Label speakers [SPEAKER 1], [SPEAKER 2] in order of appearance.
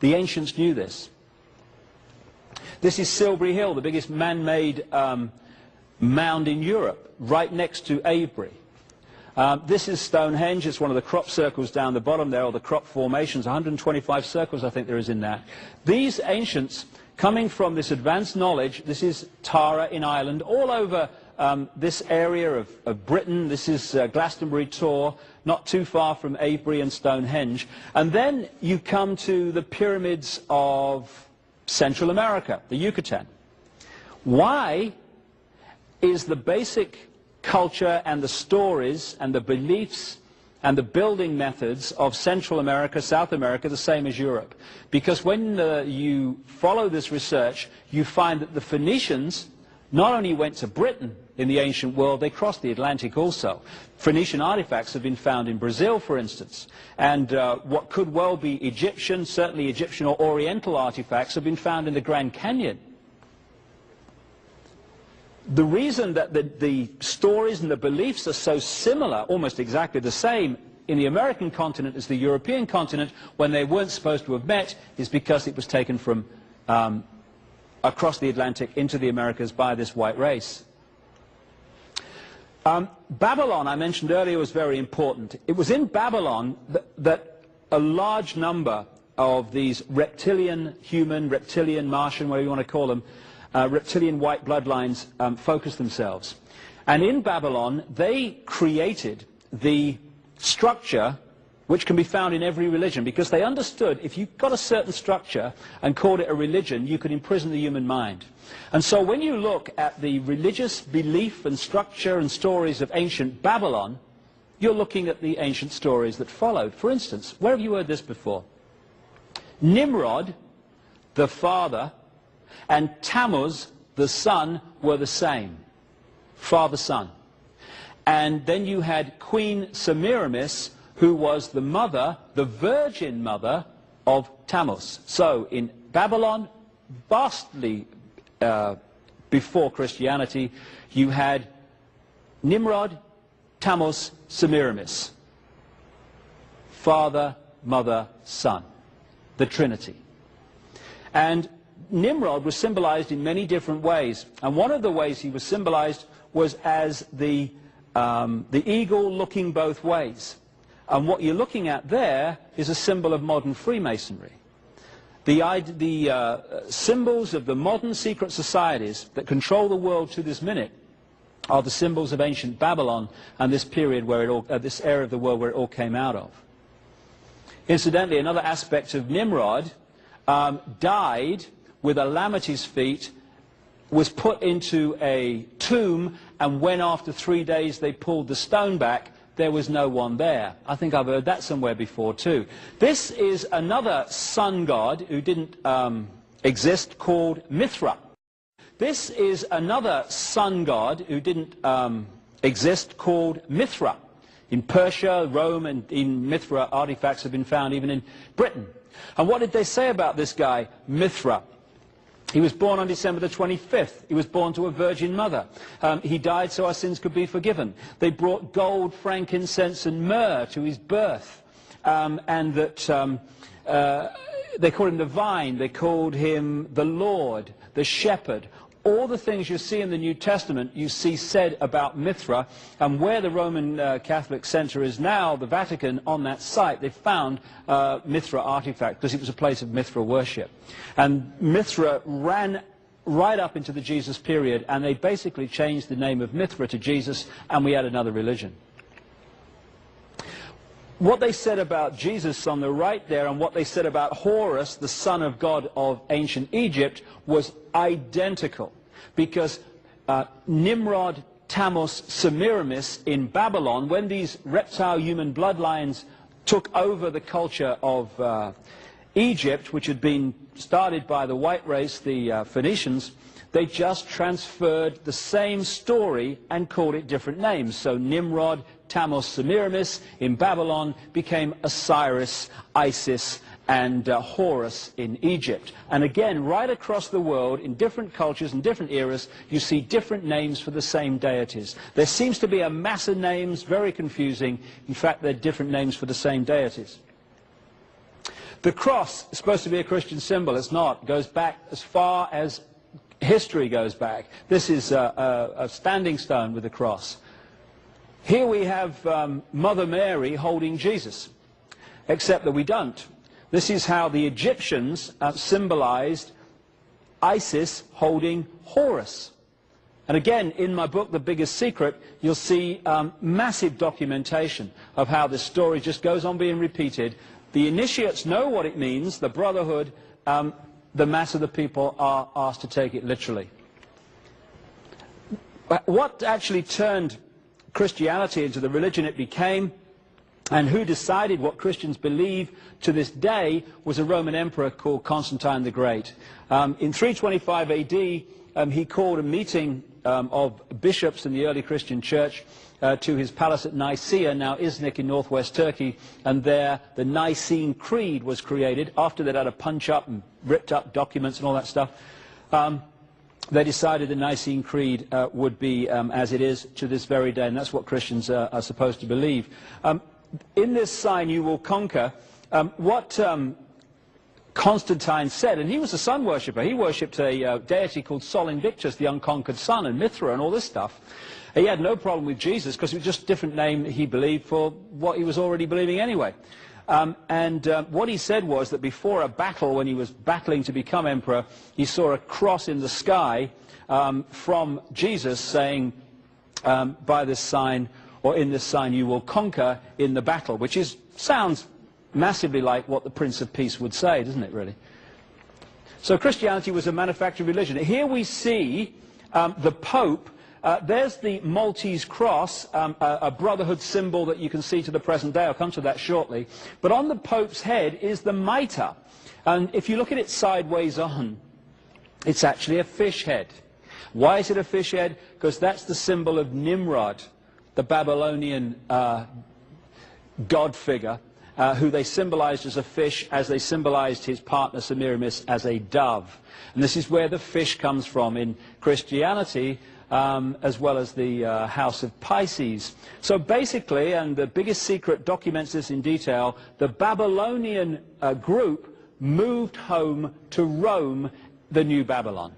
[SPEAKER 1] The ancients knew this. This is Silbury Hill, the biggest man-made mound in Europe, right next to Avebury. This is Stonehenge. It's one of the crop circles down the bottom there, or the crop formations, 125 circles I think there is in that. These ancients, coming from this advanced knowledge, this is Tara in Ireland, all over this area of Britain. This is Glastonbury Tor, not too far from Avebury and Stonehenge. And then you come to the pyramids of Central America, the Yucatan. Why is the basic culture and the stories and the beliefs and the building methods of Central America, South America, the same as Europe? Because when you follow this research, you find that the Phoenicians not only went to Britain in the ancient world, they crossed the Atlantic also. Phoenician artifacts have been found in Brazil, for instance, and what could well be Egyptian, certainly Egyptian or Oriental artifacts, have been found in the Grand Canyon. The reason that the stories and the beliefs are so similar, almost exactly the same, in the American continent as the European continent, when they weren't supposed to have met, is because it was taken from across the Atlantic into the Americas by this white race. Babylon, I mentioned earlier, was very important. It was in Babylon that a large number of these reptilian, human, reptilian, Martian, whatever you want to call them, reptilian white bloodlines focused themselves. And in Babylon, they created the structure which can be found in every religion, because they understood if you got a certain structure and called it a religion, you could imprison the human mind. And so when you look at the religious belief and structure and stories of ancient Babylon, you're looking at the ancient stories that followed. For instance, where have you heard this before? Nimrod, the father, and Tammuz, the son, were the same. Father-son. And then you had Queen Semiramis, who was the mother, the virgin mother of Tammuz. So in Babylon, vastly before Christianity, you had Nimrod, Tammuz, Semiramis. Father, mother, son. The Trinity. And Nimrod was symbolized in many different ways. And one of the ways he was symbolized was as the eagle looking both ways. And what you're looking at there is a symbol of modern Freemasonry. The symbols of the modern secret societies that control the world to this minute are the symbols of ancient Babylon and this period where it all, this area of the world where it all came out of. Incidentally, another aspect of Nimrod died with a lamb at his feet, was put into a tomb, and when after 3 days they pulled the stone back, there was no one there. I think I've heard that somewhere before too. This is another sun god who didn't exist, called Mithra. This is another sun god who didn't exist, called Mithra. In Persia, Rome, and in Mithra artifacts have been found even in Britain. And what did they say about this guy, Mithra? He was born on December the 25th. He was born to a virgin mother. He died so our sins could be forgiven. They brought gold, frankincense, and myrrh to his birth. And that they called him the vine. They called him the Lord, the shepherd. All the things you see in the New Testament, you see said about Mithra. And where the Roman Catholic Center is now, the Vatican, on that site, they found Mithra artifact, because it was a place of Mithra worship. And Mithra ran right up into the Jesus period, and they basically changed the name of Mithra to Jesus, and we had another religion. What they said about Jesus on the right there, and what they said about Horus, the son of God of ancient Egypt, was identical. Because Nimrod, Tammuz, Semiramis in Babylon, when these reptile human bloodlines took over the culture of Egypt, which had been started by the white race, the Phoenicians, they just transferred the same story and called it different names. So Nimrod, Tammuz, Semiramis in Babylon became Osiris, Isis, and Horus in Egypt. And again, right across the world, in different cultures and different eras, you see different names for the same deities. There seems to be a mass of names, very confusing. In fact, they're different names for the same deities. The cross is supposed to be a Christian symbol. It's not. It goes back as far as history goes back. This is a standing stone with the cross. Here we have Mother Mary holding Jesus, except that we don't. This is how the Egyptians symbolized Isis holding Horus. And again, in my book, The Biggest Secret, you'll see massive documentation of how this story just goes on being repeated. The initiates know what it means, the brotherhood, the mass of the people are asked to take it literally. But what actually turned Christianity into the religion it became, and who decided what Christians believe to this day, was a Roman emperor called Constantine the Great. In 325 AD, he called a meeting of bishops in the early Christian church to his palace at Nicaea, now Iznik in northwest Turkey, and there the Nicene Creed was created. After they'd had a punch-up and ripped up documents and all that stuff, they decided the Nicene Creed would be as it is to this very day, and that's what Christians are supposed to believe. In this sign you will conquer, what Constantine said, and he was a sun worshipper. He worshipped a deity called Sol Invictus, the unconquered sun, and Mithra and all this stuff. He had no problem with Jesus because it was just a different name he believed for what he was already believing anyway. What he said was that before a battle, when he was battling to become emperor, he saw a cross in the sky from Jesus saying, by this sign, or in this sign you will conquer in the battle, which sounds massively like what the Prince of Peace would say, doesn't it, really? So Christianity was a manufactured religion. Here we see the Pope. There's the Maltese cross, a brotherhood symbol that you can see to the present day. I'll come to that shortly. But on the Pope's head is the mitre. And if you look at it sideways on, it's actually a fish head. Why is it a fish head? Because that's the symbol of Nimrod, the Babylonian god figure, who they symbolized as a fish, as they symbolized his partner Semiramis as a dove. And this is where the fish comes from in Christianity, as well as the House of Pisces. So basically, and The Biggest Secret documents this in detail, the Babylonian group moved home to Rome, the New Babylon.